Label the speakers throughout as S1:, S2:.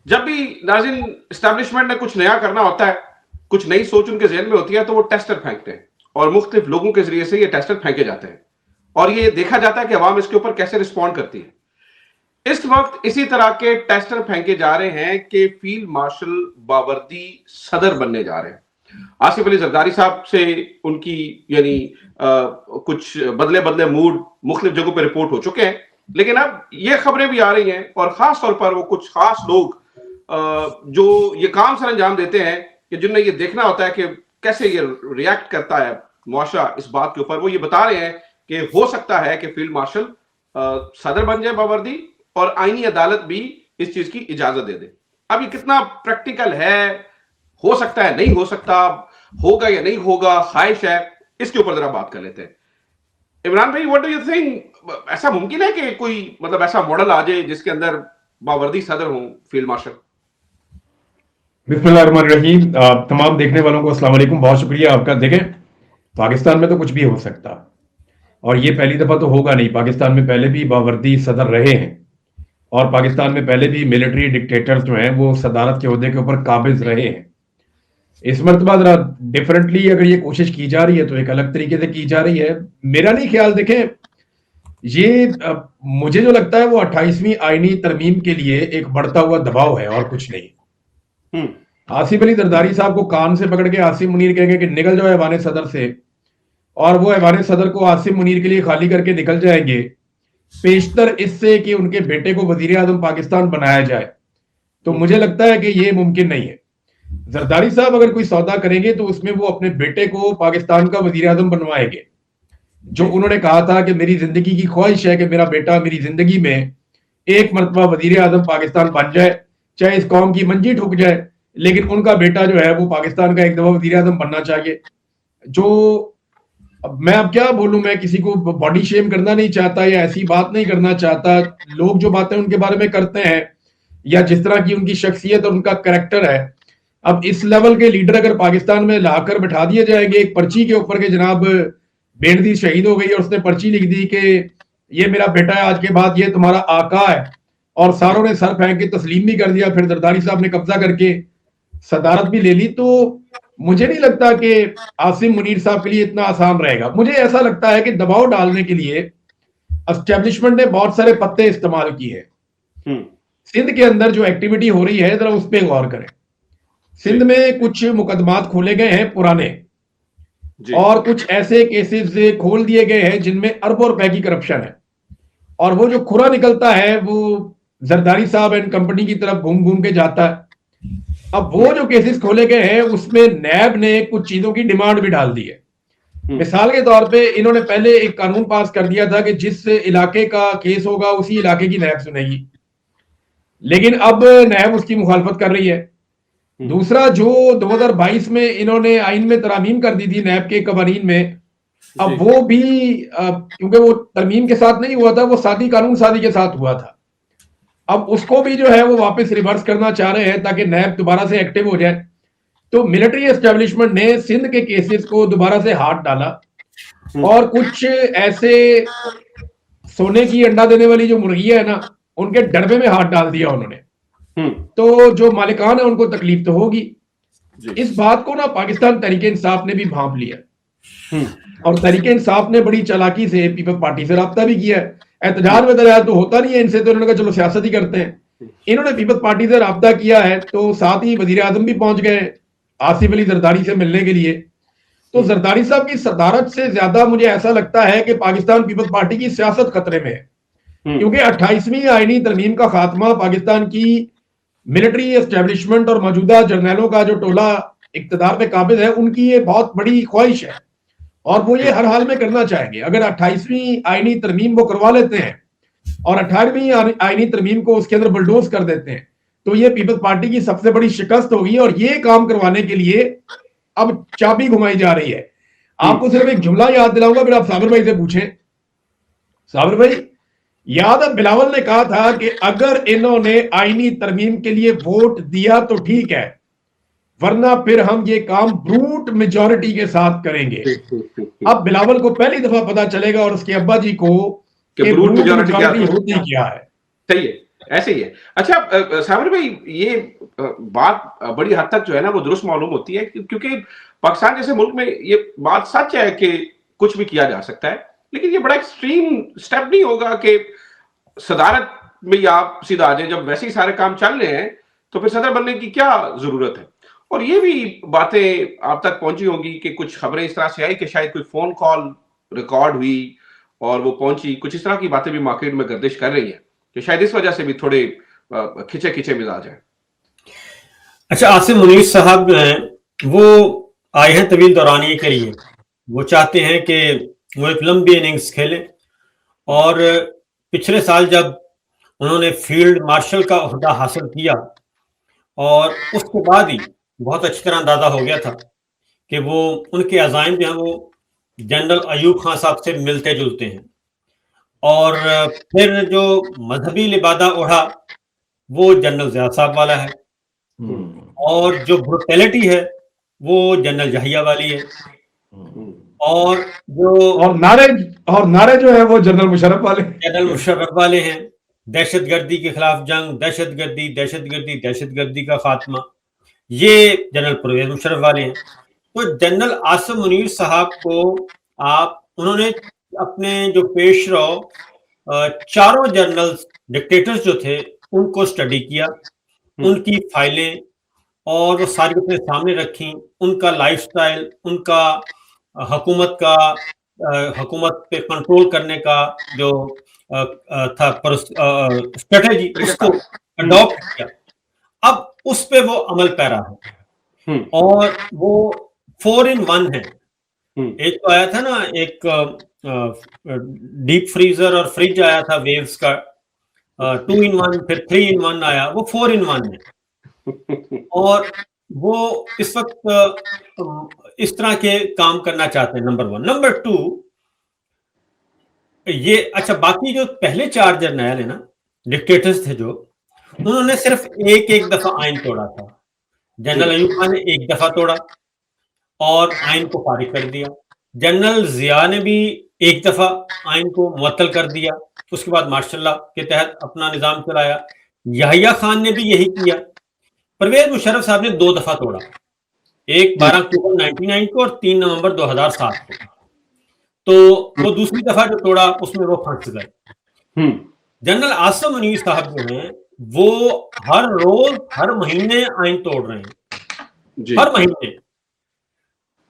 S1: جب بھی ناظرین اسٹیبلشمنٹ نے کچھ نیا کرنا ہوتا ہے, کچھ نئی سوچ ان کے ذہن میں ہوتی ہے, تو وہ ٹیسٹر پھینکتے ہیں اور مختلف لوگوں کے ذریعے سے یہ ٹیسٹر پھینکے جاتے ہیں اور یہ دیکھا جاتا ہے کہ عوام اس کے اوپر کیسے رسپونڈ کرتی ہے. اس وقت اسی طرح کے ٹیسٹر پھینکے جا رہے ہیں کہ فیلڈ مارشل باوردی صدر بننے جا رہے ہیں. آصف علی زرداری صاحب سے ان کی یعنی کچھ بدلے بدلے موڈ مختلف جگہوں پہ رپورٹ ہو چکے ہیں, لیکن اب یہ خبریں بھی آ رہی ہیں اور خاص طور پر وہ کچھ خاص لوگ جو یہ کام سر انجام دیتے ہیں کہ جن نے یہ دیکھنا ہوتا ہے کہ کیسے یہ ریاکٹ کرتا ہے معاشرہ اس بات کے اوپر, وہ یہ بتا رہے ہیں کہ ہو سکتا ہے کہ فیلڈ مارشل صدر بن جائے باوردی اور آئینی عدالت بھی اس چیز کی اجازت دے دے. اب یہ کتنا پریکٹیکل ہے, ہو سکتا ہے نہیں ہو سکتا, ہوگا یا نہیں ہوگا, خواہش ہے, اس کے اوپر ذرا بات کر لیتے ہیں. عمران بھائی, واٹ ڈو یو تھنک, ایسا ممکن ہے کہ کوئی مطلب ایسا ماڈل آ جائے جس کے اندر باوردی صدر ہوں فیلڈ مارشل؟
S2: بسم اللہ الرحمن الرحیم. تمام دیکھنے والوں کو السلام علیکم, بہت شکریہ آپ کا. دیکھیں, پاکستان میں تو کچھ بھی ہو سکتا اور یہ پہلی دفعہ تو ہوگا نہیں. پاکستان میں پہلے بھی باوردی صدر رہے ہیں اور پاکستان میں پہلے بھی ملٹری ڈکٹیٹر جو ہیں وہ صدارت کے عہدے کے اوپر قابض رہے ہیں. اس مرتبہ ذرا ڈیفرنٹلی اگر یہ کوشش کی جا رہی ہے تو ایک الگ طریقے سے کی جا رہی ہے. میرا نہیں خیال, دیکھیں یہ مجھے جو لگتا ہے وہ 28ویں آئینی ترمیم کے لیے ایک بڑھتا ہوا دباؤ ہے اور کچھ نہیں. آصف علی زرداری صاحب کو کان سے پکڑ کے آصف منیر کہیں گے کہ نکل جاؤ ایوان صدر سے, اور وہ ایوان صدر کو آصف منیر کے لیے خالی کر کے نکل جائیں گے, پیشتر اس سے کہ ان کے بیٹے کو وزیر اعظم پاکستان بنایا جائے, تو مجھے لگتا ہے کہ یہ ممکن نہیں ہے. زرداری صاحب اگر کوئی سودا کریں گے تو اس میں وہ اپنے بیٹے کو پاکستان کا وزیر اعظم بنوائیں گے, جو انہوں نے کہا تھا کہ میری زندگی کی خواہش ہے کہ میرا بیٹا میری زندگی میں ایک مرتبہ وزیر اعظم پاکستان بن جائے, چاہے اس قوم کی منجی ٹھک جائے, لیکن ان کا بیٹا جو ہے وہ پاکستان کا ایک دفعہ وزیر اعظم بننا چاہیے. جو میں اب کیا بولوں, میں کسی کو باڈی شیم کرنا نہیں چاہتا یا ایسی بات نہیں کرنا چاہتا. لوگ جو باتیں ان کے بارے میں کرتے ہیں یا جس طرح کی ان کی شخصیت اور ان کا کریکٹر ہے, اب اس لیول کے لیڈر اگر پاکستان میں لا کر بٹھا دیے جائیں گے ایک پرچی کے اوپر کہ جناب بیندی شہید ہو گئی اور اس نے پرچی لکھ دی کہ یہ میرا بیٹا ہے, آج کے بعد یہ تمہارا آقا ہے, اور ساروں نے سر پھینک کے تسلیم بھی کر دیا, پھر زرداری صاحب نے قبضہ کر کے صدارت بھی لے لی, تو مجھے نہیں لگتا کہ عاصم منیر صاحب کے لیے اتنا آسان رہے گا. مجھے ایسا لگتا ہے کہ دباؤ ڈالنے کے لیے اسٹیبلشمنٹ نے بہت سارے پتے استعمال کیے ہیں. سندھ کے اندر جو ایکٹیویٹی ہو رہی ہے ذرا اس پہ غور کریں. سندھ میں کچھ مقدمات کھولے گئے ہیں پرانے, اور کچھ ایسے کیسز کھول دیے گئے ہیں جن میں اربوں روپے کی کرپشن ہے, اور وہ جو کھرا نکلتا ہے وہ زرداری صاحب اینڈ کمپنی کی طرف گھوم گھوم کے جاتا ہے. اب وہ جو کیسز کھولے گئے ہیں اس میں نیب نے کچھ چیزوں کی ڈیمانڈ بھی ڈال دی ہے. مثال کے طور پہ انہوں نے پہلے ایک قانون پاس کر دیا تھا کہ جس علاقے کا کیس ہوگا اسی علاقے کی نیب سنے گی, لیکن اب نیب اس کی مخالفت کر رہی ہے. دوسرا, جو 2022 میں انہوں نے آئین میں ترامیم کر دی تھی نیب کے قوانین میں, اب وہ بھی کیونکہ وہ ترمیم کے ساتھ نہیں ہوا تھا, وہ سادی قانون سازی کے ساتھ ہوا تھا, اب اس کو بھی جو ہے وہ واپس ریورس کرنا چاہ رہے ہیں تاکہ نیب دوبارہ سے ایکٹیو ہو جائے. تو ملٹری اسٹیبلشمنٹ نے سندھ کے کیسز کو دوبارہ سے ہاتھ ڈالا, اور کچھ ایسے سونے کی انڈا دینے والی جو مرغیاں ہیں نا, ان کے ڈڑبے میں ہاتھ ڈال دیا انہوں نے. تو جو مالکان ہیں ان کو تکلیف تو ہوگی. اس بات کو نا پاکستان تحریک انصاف نے بھی بھانپ لیا, اور تحریک انصاف نے بڑی چالاکی سے پیپلز پارٹی سے رابطہ بھی کیا ہے. احتجاج میں دریا تو ہوتا نہیں ہے ان سے, تو انہوں نے کہا چلو سیاست ہی کرتے ہیں. انہوں نے پیپلز پارٹی سے رابطہ کیا ہے, تو ساتھ ہی وزیر اعظم بھی پہنچ گئے آصف علی زرداری سے ملنے کے لیے. تو زرداری صاحب کی صدارت سے زیادہ مجھے ایسا لگتا ہے کہ پاکستان پیپلز پارٹی کی سیاست خطرے میں ہے, کیونکہ 28ویں آئینی ترمیم کا خاتمہ پاکستان کی ملٹری اسٹیبلشمنٹ اور موجودہ جرنیلوں کا جو ٹولہ اقتدار پہ قابض ہے ان کی یہ بہت بڑی خواہش ہے, اور وہ یہ ہر حال میں کرنا چاہیں گے. اگر 28ویں آئینی ترمیم وہ کروا لیتے ہیں اور 18ویں آئینی ترمیم کو اس کے اندر بلڈوز کر دیتے ہیں, تو یہ پیپلز پارٹی کی سب سے بڑی شکست ہوگی, اور یہ کام کروانے کے لیے اب چابی گھمائی جا رہی ہے. آپ کو صرف ایک جملہ یاد دلاؤں گا, پھر آپ صابر بھائی سے پوچھیں. صابر بھائی, یاد ہے بلاول نے کہا تھا کہ اگر انہوں نے آئینی ترمیم کے لیے ووٹ دیا تو ٹھیک ہے, ورنہ پھر ہم یہ کام بروٹ میجورٹی کے ساتھ کریں گے. اب بلاول کو پہلی دفعہ پتا چلے گا اور اس کے ابا جی کو کہ بروٹ میجورٹی ہوتی کیا ہے.
S1: صحیح ہے. ایسے ہی ہے. اچھا صابر بھائی، یہ بات بڑی حد تک جو ہے نا وہ درست معلوم ہوتی ہے، کیونکہ پاکستان جیسے ملک میں یہ بات سچ ہے کہ کچھ بھی کیا جا سکتا ہے، لیکن یہ بڑا ایکسٹریم سٹیپ نہیں ہوگا کہ صدارت میں آپ سیدھا آ جائیں؟ جب ویسے ہی سارے کام چل رہے ہیں تو پھر صدر بننے کی کیا ضرورت ہے؟ اور یہ بھی باتیں آپ تک پہنچی ہوں گی کہ کچھ خبریں اس طرح سے آئی کہ شاید کوئی فون کال ریکارڈ ہوئی اور وہ پہنچی، کچھ اس طرح کی باتیں بھی مارکیٹ میں گردش کر رہی ہیں کہ شاید اس وجہ سے بھی تھوڑے کھچے کھچے مزاج ہیں.
S3: اچھا، عاصم منیر صاحب جو ہیں وہ آئے ہیں طویل دورانیے کے لیے. وہ چاہتے ہیں کہ وہ ایک لمبی اننگز کھیلیں، اور پچھلے سال جب انہوں نے فیلڈ مارشل کا عہدہ حاصل کیا اور اس کے بعد ہی بہت اچھی طرح اندازہ ہو گیا تھا کہ وہ ان کے عزائم جو ہیں وہ جنرل ایوب خان صاحب سے ملتے جلتے ہیں. اور پھر جو مذہبی لبادہ اوڑھا وہ جنرل ضیاء صاحب والا ہے، اور جو بروٹیلٹی ہے وہ جنرل یحییٰ والی ہے، اور جو
S2: نعرے جو ہے وہ جنرل مشرف والے
S3: والے ہیں. دہشت گردی کے خلاف جنگ، دہشت گردی دہشت گردی دہشت گردی کا خاتمہ، یہ جنرل پرویز مشرف والے ہیں. تو جنرل عاصم منیر صاحب کو انہوں نے اپنے جو پیش رو چاروں جنرل ڈکٹیٹرز جو تھے ان کو اسٹڈی کیا، ان کی فائلیں اور وہ ساری اپنے سامنے رکھیں، ان کا لائف سٹائل، ان کا حکومت پہ کنٹرول کرنے کا جو تھا اسٹریٹجی، اس کو اڈاپٹ کیا. اب اس پہ وہ عمل پیرا ہے، اور وہ 4-in-1 ہے. ایک تو آیا تھا نا، ایک ڈیپ فریزر اور فریج آیا تھا ویوز کا، 2-in-1، پھر 3-in-1 آیا، وہ 4-in-1 ہے. اور وہ اس وقت اس طرح کے کام کرنا چاہتے ہیں، نمبر 1. نمبر 2، یہ اچھا باقی جو پہلے 4 جرنیل ہیں نا، ڈکٹیٹرز تھے جو، انہوں نے صرف ایک دفعہ آئین توڑا تھا. جنرل ایوب خان نے ایک دفعہ توڑا اور آئین کو فارغ کر دیا. جنرل ضیاء نے بھی ایک دفعہ آئین کو معطل کر دیا، اس کے بعد ماشاء اللہ کے تحت اپنا نظام چلایا. یحییٰ خان نے بھی یہی کیا. پرویز مشرف صاحب نے 2 دفعہ توڑا، ایک 12 اکتوبر 1999 کو اور 3 نومبر 2007 کو. تو وہ دوسری دفعہ جو توڑا اس میں وہ پھنس گئے. جنرل عاصم منیر صاحب جو ہیں وہ ہر روز ہر مہینے آئین توڑ رہے ہیں، ہر مہینے.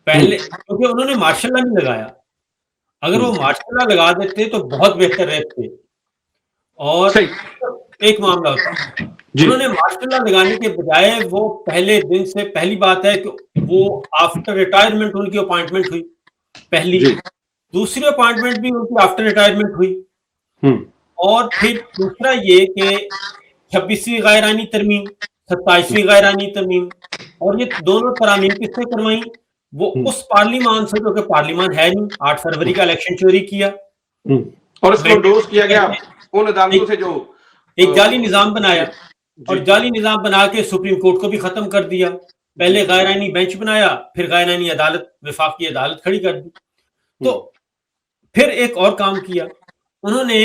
S3: پہلے کیونکہ انہوں نے مارشل لا نہیں لگایا، اگر وہ مارشل لا لگا دیتے تو بہت بہتر رہتے. اور ایک معاملہ ہوتا، انہوں نے مارشل لا لگانے کے بجائے وہ پہلے دن سے، پہلی بات ہے کہ وہ آفٹر ریٹائرمنٹ ان کی اپوائنٹمنٹ ہوئی پہلی، دوسری اپوائنٹمنٹ بھی ان کی آفٹر ریٹائرمنٹ ہوئی، اور پھر دوسرا یہ کہ 26ویں غیر آئینی ترمیم، 27ویں غیر آئینی ترمیم، اور یہ دونوں ترامیم کس نے کروائیں؟ وہ اس پارلیمان سے جو کہ پارلیمان ہے نہیں. 8 فروری کا الیکشن چوری کیا
S1: اور اس کو انڈورس کیا گیا ان عدالتوں سے جو
S3: ایک جعلی نظام بنایا، اور جعلی نظام بنا کے سپریم کورٹ کو بھی ختم کر دیا. پہلے غیر آئینی بینچ بنایا، پھر غیر آئینی عدالت، وفاقی عدالت کھڑی کر دی. تو پھر ایک اور کام کیا انہوں نے،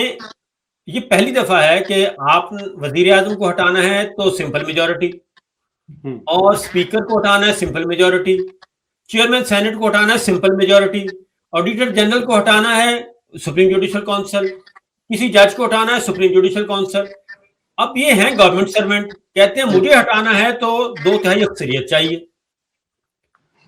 S3: یہ پہلی دفعہ ہے کہ آپ وزیر اعظم کو ہٹانا ہے تو سمپل میجورٹی، اور اسپیکر کو ہٹانا ہے سمپل میجورٹی، چیئرمین سینٹ کو ہٹانا ہے سمپل میجورٹی، آڈیٹر جنرل کو ہٹانا ہے سپریم جوڈیشل کونسل، کسی جج کو ہٹانا ہے سپریم جوڈیشل کونسل. اب یہ ہیں گورنمنٹ سرونٹ، کہتے ہیں مجھے ہٹانا ہے تو 2/3 اکثریت چاہیے.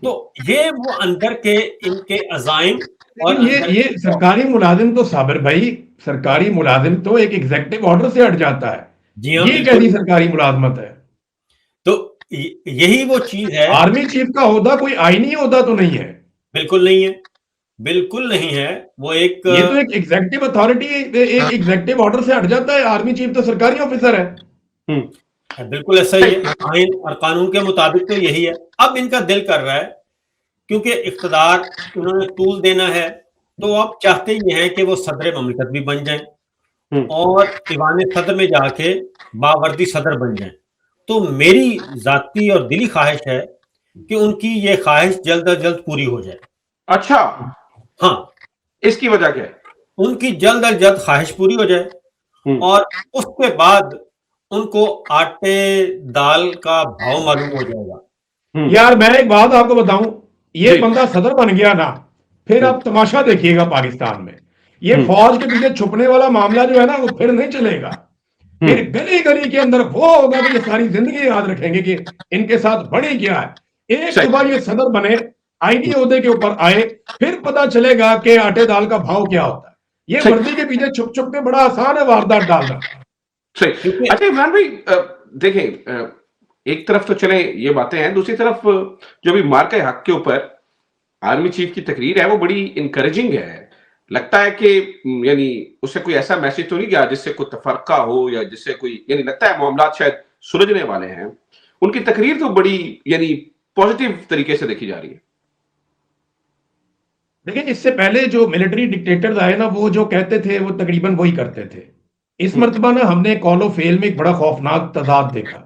S3: تو یہ وہ اندر کے ان کے عزائم. اور
S2: یہ سرکاری ملازم تو صابر بھائی، سرکاری ملازم تو ایک ایگزیکٹو آرڈر سے ہٹ جاتا ہے.
S3: جی ہاں،
S2: یہ کیسی سرکاری ملازمت ہے؟
S3: تو یہی وہ چیز ہے.
S2: آرمی چیف کا عہدہ کوئی آئینی عہدہ تو نہیں ہے،
S3: بالکل نہیں ہے، بالکل نہیں ہے. وہ ایک
S2: یہ تو ایک ایگزیکٹو اتھارٹی، ایک ایگزیکٹو آرڈر سے ہٹ جاتا ہے. آرمی چیف تو سرکاری آفیسر ہے.
S3: بالکل ایسا ہی ہے، آئین اور قانون کے مطابق تو یہی ہے. اب ان کا دل کر رہا ہے کیونکہ اقتدار انہوں نے طول دینا ہے، تو اب چاہتے یہ ہیں کہ وہ صدر مملکت بھی بن جائیں اور ایوان صدر میں جا کے باوردی صدر بن جائیں. تو میری ذاتی اور دلی خواہش ہے کہ ان کی یہ خواہش جلد از جلد پوری ہو جائے.
S1: اچھا،
S3: ہاں،
S1: اس کی وجہ کیا ہے؟
S3: ان کی جلد از جلد خواہش پوری ہو جائے، اور اس کے بعد ان کو آٹے دال کا بھاؤ معلوم ہو جائے گا۔
S2: یار میں ایک بات آپ کو بتاؤں، یہ
S1: جی۔
S2: بندہ صدر بن گیا نا، پھر آپ تماشا دیکھیے گا پاکستان میں، یہ فوج کے پیچھے چھپنے والا معاملہ جو ہے نا وہ پھر نہیں چلے گا، پھر گلی گلی کے اندر وہ ہوگا کہ یہ ساری زندگی یاد رکھیں گے کہ ان کے ساتھ بڑی کیا ہے۔ ایک
S1: صحیح۔
S2: صبح یہ صدر بنے، آئینی عہدے کے اوپر آئے، پھر پتا چلے گا کہ آٹے دال کا بھاؤ کیا ہوتا ہے۔ یہ
S1: صحیح۔
S2: وردی کے پیچھے چھپ چھپ کے بڑا آسان ہے واردات ڈالنا۔
S1: صحیح۔ اچھا عمران بھائی دیکھیں، ایک طرف تو چلیں یہ باتیں ہیں، دوسری طرف جو بھی مارکہ حق کے اوپر آرمی چیف کی تقریر ہے وہ بڑی انکریجنگ ہے، لگتا ہے کہ یعنی اس سے کوئی ایسا میسج تو نہیں گیا جس سے کوئی تفرقہ ہو یا جس سے کوئی، یعنی لگتا ہے معاملات شاید سلجھنے والے ہیں۔ ان کی تقریر تو بڑی یعنی پازیٹیو طریقے سے دیکھی جا رہی ہے۔
S2: لیکن اس سے پہلے جو ملٹری ڈکٹیٹرز آئے نا، وہ جو کہتے تھے وہ تقریباً وہی کرتے تھے۔ اس مرتبہ نا ہم نے کال و فیل میں ایک بڑا خوفناک تضاد دیکھا۔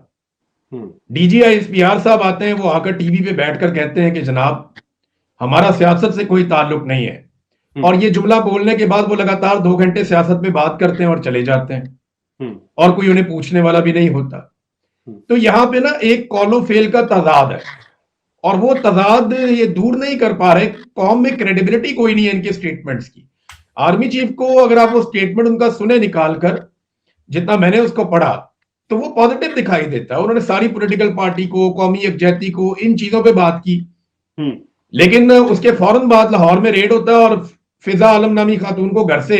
S2: D G I S P R صاحب آتے ہیں، وہ آ کر ٹی وی پہ بیٹھ کر کہتے ہیں کہ جناب ہمارا سیاست سے کوئی تعلق نہیں ہے، اور یہ جملہ بولنے کے بعد وہ لگاتار 2 گھنٹے سیاست میں بات کرتے ہیں اور چلے جاتے ہیں، اور کوئی انہیں پوچھنے والا بھی نہیں ہوتا۔ تو یہاں پہ نا ایک کال و فیل کا تضاد ہے، اور وہ تضاد یہ دور نہیں کر پا رہے۔ قوم میں کریڈیبلٹی کوئی نہیں ہے ان کے سٹیٹمنٹس کی۔ آرمی چیف کو اگر آپ وہ سٹیٹمنٹ ان کا سنے نکال کر، جتنا میں نے اس کو پڑھا تو وہ پازیٹیو دکھائی دیتا ہے۔ انہوں نے ساری پولیٹیکل پارٹی کو، قومی یکجہتی کو، ان چیزوں پہ بات کی، لیکن اس کے فوراً بعد لاہور میں ریڈ ہوتا ہے اور فضا عالم نامی خاتون کو گھر سے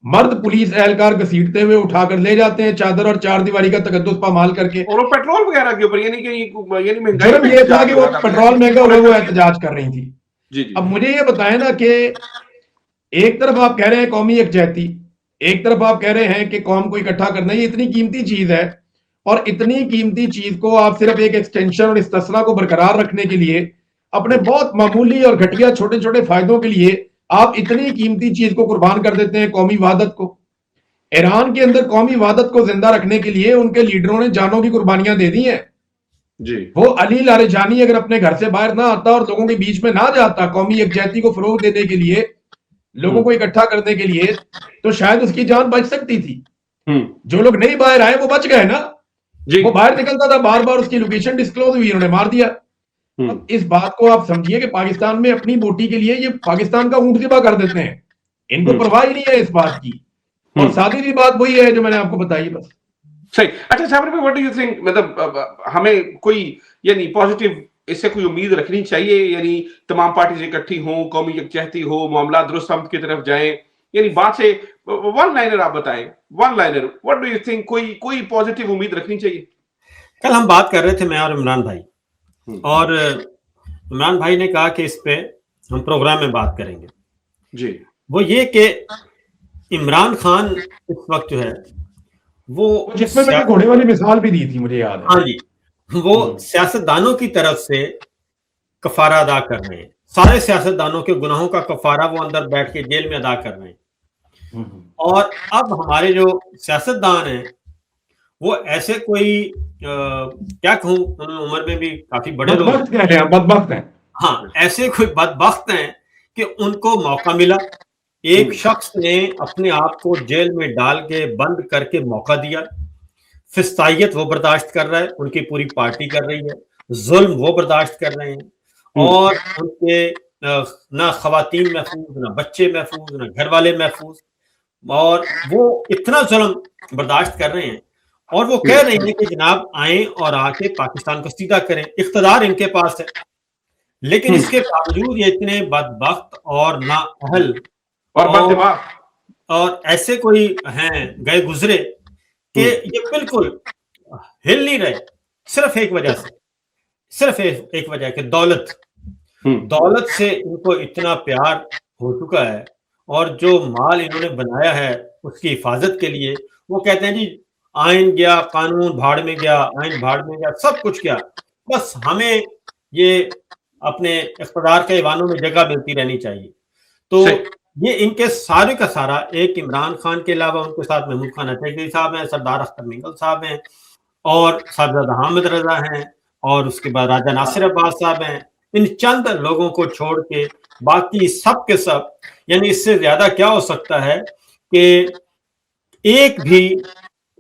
S2: مرد پولیس اہلکار گھسیٹتے ہوئے اٹھا کر لے جاتے ہیں، چادر اور چار دیواری کا تقدس پامال کر کے۔
S1: اور وہ پیٹرول وغیرہ کے اوپر، یعنی کہ
S2: جرم یہ تھا کہ وہ پیٹرول مہنگا ہوا وہ احتجاج کر رہی تھی۔
S1: جی جی۔
S2: اب مجھے یہ بتائیں نا کہ ایک طرف آپ کہہ رہے ہیں قومی یکجہتی، ایک طرف آپ کہہ رہے ہیں کہ قوم کو اکٹھا کرنا، یہ اتنی قیمتی چیز ہے، اور اتنی قیمتی چیز کو آپ صرف ایک ایکسٹینشن اور استثنا کو برقرار رکھنے کے لیے، اپنے بہت معمولی اور گھٹیا چھوٹے چھوٹے فائدوں کے لیے آپ اتنی قیمتی چیز کو قربان کر دیتے ہیں، قومی وحدت کو۔ ایران کے اندر قومی وحدت کو زندہ رکھنے کے لیے ان کے لیڈروں نے جانوں کی قربانیاں دے دی ہیں۔
S1: جی۔
S2: وہ علی لاریجانی اگر اپنے گھر سے باہر نہ آتا اور لوگوں کے بیچ میں نہ جاتا قومی یکجہتی کو فروغ دینے کے لیے، لوگوں کو اکٹھا کرنے کے لیے، تو شاید اس کی جان بچ سکتی تھی۔ جو لوگ نہیں باہر آئے وہ بچ گئے نا، وہ باہر نکلتا تھا بار بار، اس کی لوکیشن ڈسکلوز ہوئی، انہوں نے مار دیا۔ اب اس بات کو آپ سمجھیے کہ پاکستان میں اپنی بوٹی کے لیے یہ پاکستان کا اونٹ ذبح کر دیتے ہیں، ان کو پرواہ ہی نہیں ہے اس بات کی۔ اور سادی بھی بات وہی ہے جو میں نے آپ کو بتائی بس۔
S1: صحیح۔ اچھا صابر بھائی، واٹ ڈو یو تھنک، مطلب ہمیں کوئی یعنی پازیٹیو اس سے کوئی امید رکھنی چاہیے، یعنی تمام پارٹیز اکٹھی ہوں، قومی یکجہتی ہو، معاملات درست سمت کی طرف جائیں، یعنی بات سے ون لائنر آپ بتائیں، one liner what do you think, کوئی پازیٹیو امید رکھنی چاہیے؟
S3: کل ہم بات کر رہے تھے میں اور عمران بھائی، اور عمران بھائی نے کہا کہ اس پہ ہم پروگرام میں بات کریں گے۔
S1: جی۔
S3: وہ یہ کہ عمران خان اس وقت جو ہے وہ
S2: جس میں میں نے گھوڑے والی مثال بھی دی تھی، مجھے یاد ہے۔
S3: ہاں جی، وہ سیاستدانوں کی طرف سے کفارہ ادا کر رہے ہیں، سارے سیاستدانوں کے گناہوں کا کفارہ وہ اندر بیٹھ کے جیل میں ادا کر رہے ہیں۔ اور اب ہمارے جو سیاستدان ہیں وہ ایسے کوئی کیا کہوں، عمر میں بھی کافی بڑے لوگ،
S2: بدبخت ہیں،
S3: ہاں ایسے کوئی بدبخت ہیں کہ ان کو موقع ملا، ایک شخص نے اپنے آپ کو جیل میں ڈال کے بند کر کے موقع دیا، فسطائیت وہ برداشت کر رہا ہے، ان کی پوری پارٹی کر رہی ہے، ظلم وہ برداشت کر رہے ہیں، اور ان کے نہ خواتین محفوظ، نہ بچے محفوظ، نہ گھر والے محفوظ، اور وہ اتنا ظلم برداشت کر رہے ہیں، اور وہ کہہ رہے ہیں کہ جناب آئیں اور آ کے پاکستان کو سیدھا کریں، اقتدار ان کے پاس ہے، لیکن اس کے باوجود یہ اتنے بدبخت اور نااہل اور ایسے کوئی ہیں گئے گزرے کہ یہ بالکل ہل نہیں رہے، صرف ایک وجہ سے، صرف ایک وجہ کہ دولت سے ان کو اتنا پیار ہو چکا ہے، اور جو مال انہوں نے بنایا ہے اس کی حفاظت کے لیے وہ کہتے ہیں جی آئین گیا، قانون بھاڑ میں گیا، آئین بھاڑ میں گیا، سب کچھ کیا، بس ہمیں یہ اپنے اقتدار کے ایوانوں میں جگہ ملتی رہنی چاہیے۔ تو یہ ان کے سارے کا سارا، ایک عمران خان کے علاوہ ان کے ساتھ محمود خان اٹیچی صاحب ہیں، سردار اختر منگل صاحب ہیں، اور صاحبزادہ حامد رضا ہیں، اور اس کے بعد راجہ ناصر عباس صاحب ہیں، ان چند لوگوں کو چھوڑ کے باقی سب کے سب، یعنی اس سے زیادہ کیا ہو سکتا ہے کہ ایک بھی